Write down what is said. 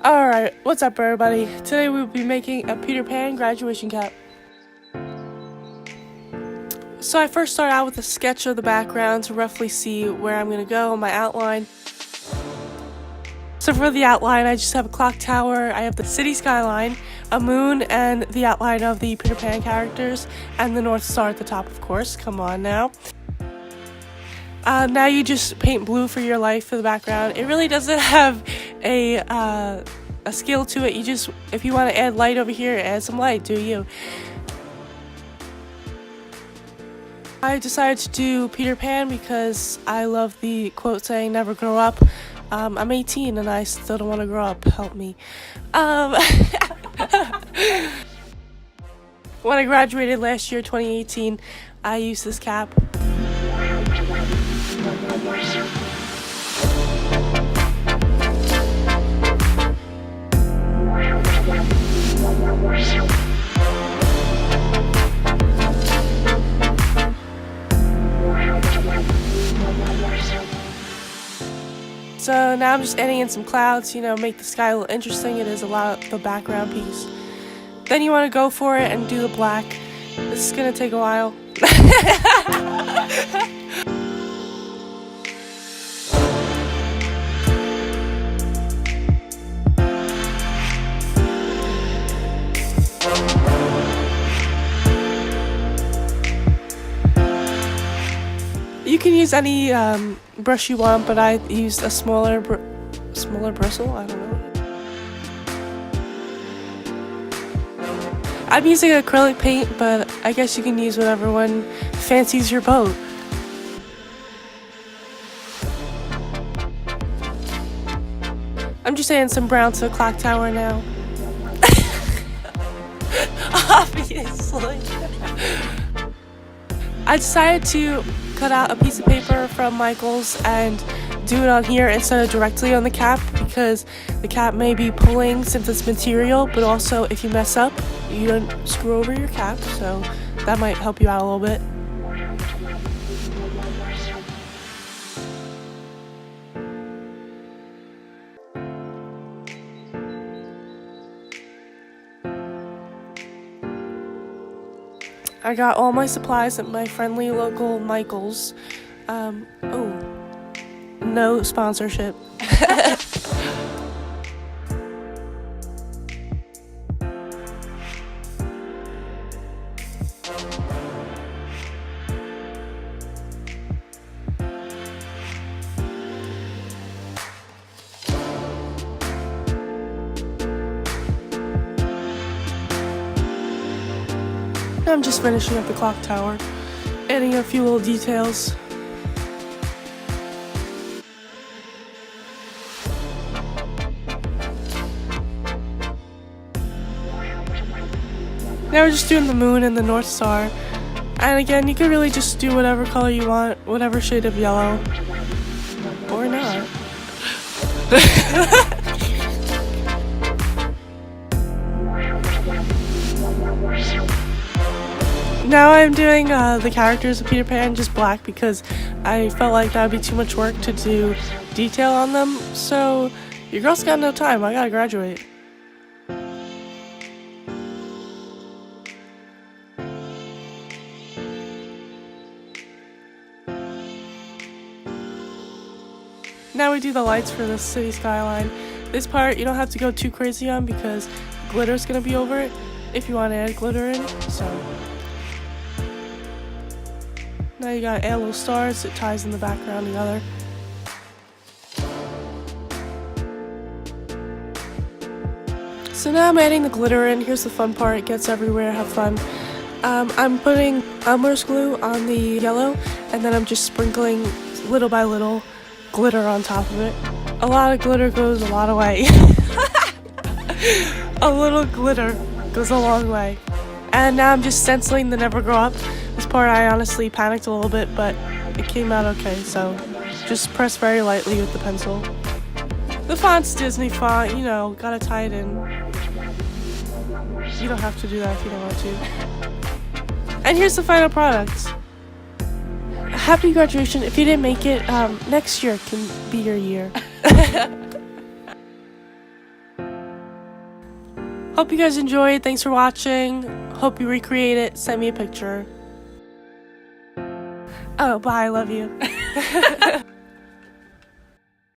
Alright, what's up everybody? Today we will be making a Peter Pan graduation cap. So I first start out with a sketch of the background to roughly see where I'm going to go on my outline. So for the outline, I just have a clock tower, I have the city skyline, a moon, and the outline of the Peter Pan characters, and the North Star at the top, of course. Come on now. Now you just paint blue for your life for the background. It really doesn't have a skill to it. You just, if you want to add light over here, add some light, do you. I decided to do Peter Pan because I love the quote saying never grow up. I'm 18 and I still don't want to grow up. Help me. When I graduated last year, 2018, I used this cap. So now I'm just adding in some clouds, make the sky a little interesting. It is a lot of the background piece. Then you want to go for it and do the black. This is going to take a while. You can use any brush you want, but I used a smaller bristle, I don't know. I'm using acrylic paint, but I guess you can use whatever one fancies your boat. I'm just adding some brown to the clock tower now. Obviously. I decided to cut out a piece of paper from Michael's and do it on here instead of directly on the cap, because the cap may be pulling since it's material, but also if you mess up, you don't screw over your cap, so that might help you out a little bit. I got all my supplies at my friendly local Michael's. No sponsorship. I'm just finishing up the clock tower, adding a few little details. Now we're just doing the moon and the North Star. And again, you can really just do whatever color you want, whatever shade of yellow. Or not. Now I'm doing the characters of Peter Pan just black because I felt like that would be too much work to do detail on them. So your girl's got no time, I gotta graduate. Now we do the lights for the city skyline. This part you don't have to go too crazy on because glitter's gonna be over it if you want to add glitter in. So now you gotta add little stars, it ties in the background together. So now I'm adding the glitter in. Here's the fun part, it gets everywhere, have fun. I'm putting Elmer's glue on the yellow, and then I'm just sprinkling little by little glitter on top of it. A lot of glitter goes a lot of way. A little glitter goes a long way. And now I'm just stenciling the never grow up. This part I honestly panicked a little bit, but it came out okay, so just press very lightly with the pencil. The font's Disney font, gotta tie it in. You don't have to do that if you don't want to. And here's the final product. Happy graduation. If you didn't make it, next year can be your year. Hope you guys enjoyed. Thanks for watching. Hope you recreate it. Send me a picture. Oh, bye. I love you.